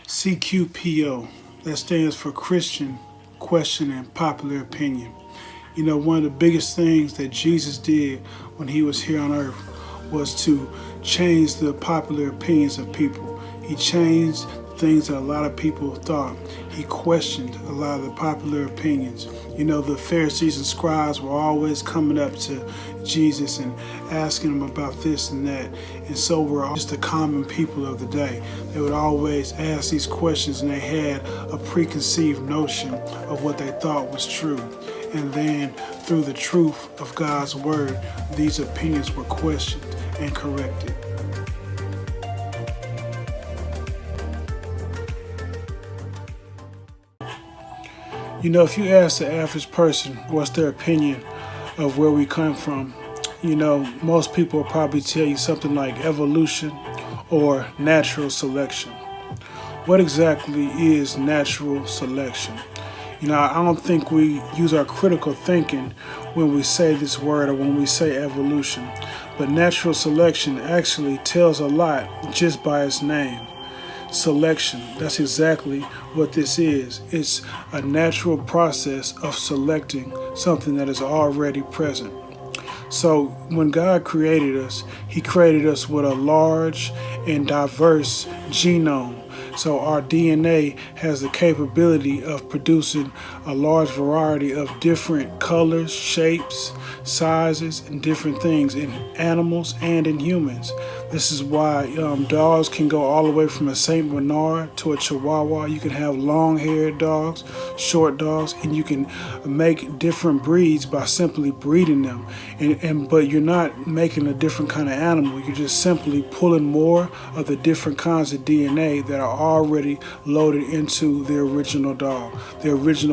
C-QPO, that stands for Christian Question and Popular Opinion. You know, one of the biggest things that Jesus did when he was here on earth was to change the popular opinions of people. He changed things that a lot of people thought. He questioned a lot of the popular opinions. You know, the Pharisees and scribes were always coming up to Jesus and asking him about this and that. And so were just the common people of the day. They would always ask these questions, and they had a preconceived notion of what they thought was true. And then through the truth of God's word, these opinions were questioned and corrected. You know, if you ask the average person what's their opinion of where we come from, you know, most people will probably tell you something like evolution or natural selection. What exactly is natural selection? You know, I don't think we use our critical thinking when we say this word or when we say evolution, but natural selection actually tells a lot just by its name. Selection, that's exactly what this is. It's a natural process of selecting something that is already present. So when God created us, he created us with a large and diverse genome. So our DNA has the capability of producing a large variety of different colors, shapes, sizes, and different things in animals and in humans. This is why dogs can go all the way from a Saint Bernard to a Chihuahua. You can have long-haired dogs, short dogs, and you can make different breeds by simply breeding them. But you're not making a different kind of animal. You're just simply pulling more of the different kinds of DNA that are already loaded into the original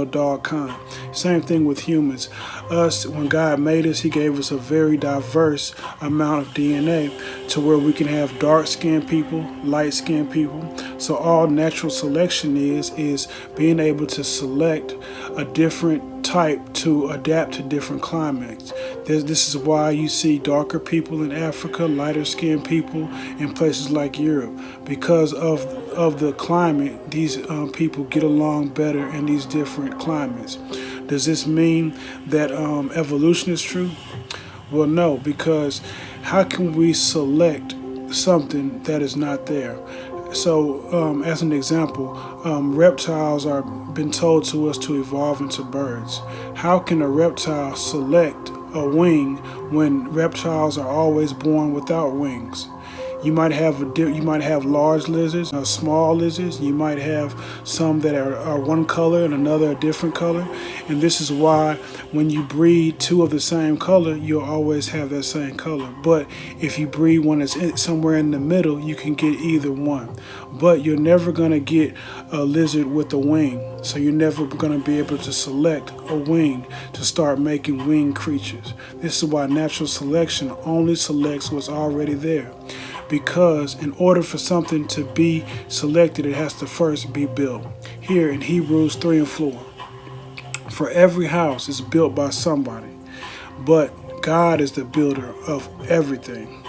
dog kind. Same thing with humans. Us, when God made us, he gave us a very diverse amount of DNA to where we can have dark-skinned people, light-skinned people. So all natural selection is being able to select a different type to adapt to different climates. This is why you see darker people in Africa, lighter skinned people in places like Europe. Because of the climate, these people get along better in these different climates. Does this mean that evolution is true? Well, no, because how can we select something that is not there? So, as an example, reptiles are been told to us to evolve into birds. How can a reptile select a wing when reptiles are always born without wings? You might have large lizards, small lizards. You might have some that are one color and another a different color. And this is why when you breed two of the same color, you'll always have that same color. But if you breed one that's somewhere in the middle, you can get either one. But you're never going to get a lizard with a wing. So you're never going to be able to select a wing to start making winged creatures. This is why natural selection only selects what's already there. Because in order for something to be selected, it has to first be built. Here in Hebrews 3 and 4, for every house is built by somebody, but God is the builder of everything.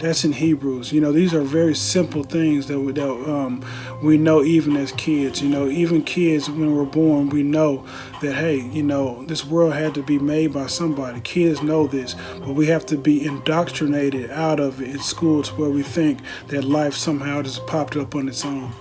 That's in Hebrews. You know, these are very simple things that we know even as kids. You know, even kids, when we're born, we know that, hey, you know, this world had to be made by somebody. Kids know this, but we have to be indoctrinated out of it in school to where we think that life somehow just popped up on its own.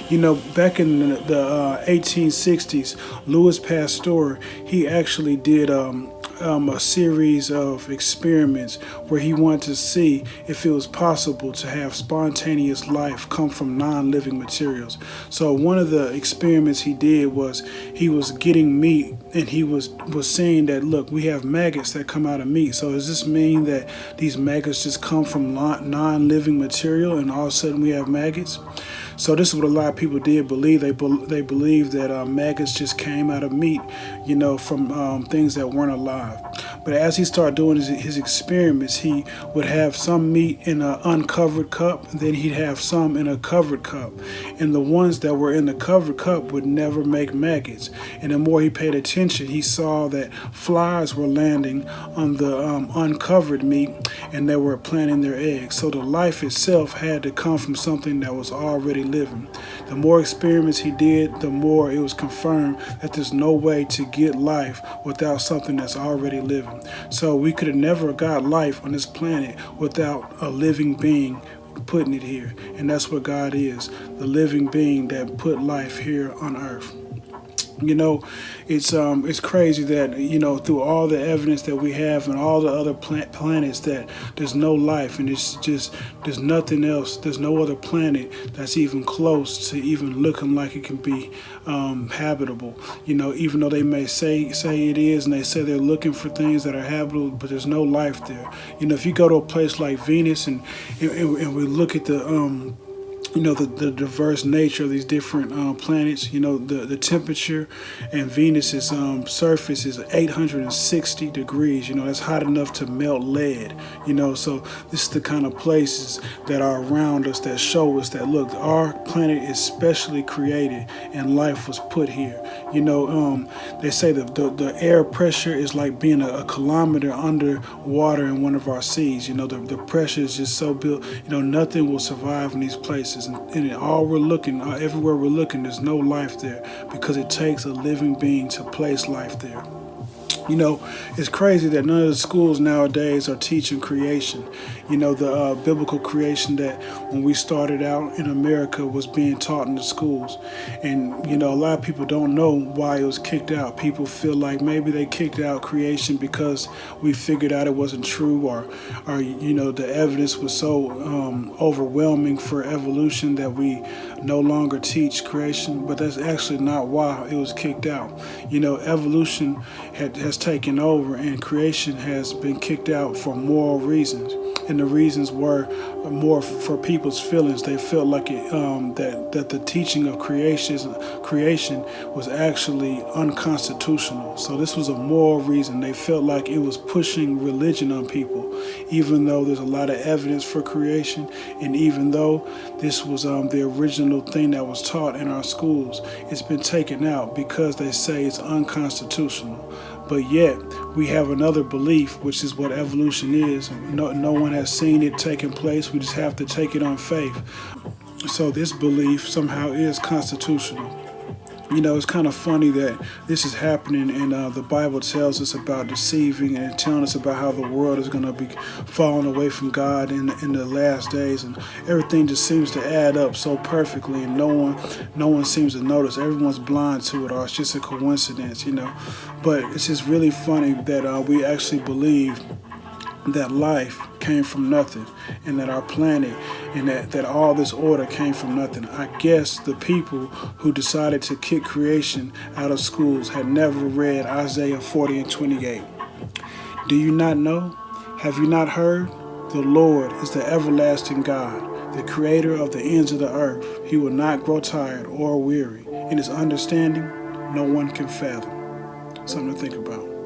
You know, back in the 1860s, Louis Pasteur, he actually did a series of experiments where he wanted to see if it was possible to have spontaneous life come from non-living materials. So one of the experiments he did was he was getting meat, and he was saying that, look, we have maggots that come out of meat. So does this mean that these maggots just come from non-living material and all of a sudden we have maggots? So this is what a lot of people did believe. They believed that maggots just came out of meat, you know, from things that weren't alive. But as he started doing his experiments, he would have some meat in an uncovered cup, and then he'd have some in a covered cup. and the ones that were in the covered cup would never make maggots. And the more he paid attention, he saw that flies were landing on the uncovered meat, and they were planting their eggs. So the life itself had to come from something that was already living. The more experiments he did, the more it was confirmed that there's no way to get life without something that's already living. So we could have never got life on this planet without a living being putting it here. And that's what God is, the living being that put life here on earth. You know, it's crazy that, you know, through all the evidence that we have and all the other planets, that there's no life, and it's just, there's nothing else, there's no other planet that's even close to even looking like it can be habitable. You know, even though they may say it is, and they say they're looking for things that are habitable, but there's no life there. You know, if you go to a place like Venus and we look at the you know, the diverse nature of these different planets, you know, the temperature and Venus's surface is 860 degrees. You know, that's hot enough to melt lead. You know, so this is the kind of places that are around us that show us that, look, our planet is specially created and life was put here. You know, they say that the air pressure is like being a kilometer underwater in one of our seas. You know, the pressure is just so built, you know, nothing will survive in these places. And all we're looking, everywhere we're looking, there's no life there, because it takes a living being to place life there. You know, it's crazy that none of the schools nowadays are teaching creation. You know, the biblical creation that when we started out in America was being taught in the schools. And, you know, a lot of people don't know why it was kicked out. People feel like maybe they kicked out creation because we figured out it wasn't true, or you know, the evidence was so overwhelming for evolution that we no longer teach creation. But that's actually not why it was kicked out. You know, evolution has taken over, and creation has been kicked out for moral reasons. And the reasons were more for people's feelings. They felt like that the teaching of creation was actually unconstitutional. So this was a moral reason. They felt like it was pushing religion on people, even though there's a lot of evidence for creation, and even though this was the original thing that was taught in our schools, it's been taken out because they say it's unconstitutional. But yet, we have another belief, which is what evolution is. No one has seen it taking place. We just have to take it on faith. So this belief somehow is constitutional. You know, it's kind of funny that this is happening, and the Bible tells us about deceiving and telling us about how the world is going to be falling away from God in the last days, and everything just seems to add up so perfectly, and no one seems to notice. Everyone's blind to it, or it's just a coincidence, you know. But it's just really funny that we actually believe that life came from nothing, and that our planet and that all this order came from nothing. I guess the people who decided to kick creation out of schools had never read Isaiah 40 and 28. Do you not know? Have you not heard? The Lord is the everlasting God, the creator of the ends of the earth. He will not grow tired or weary. In his understanding, no one can fathom. Something to think about.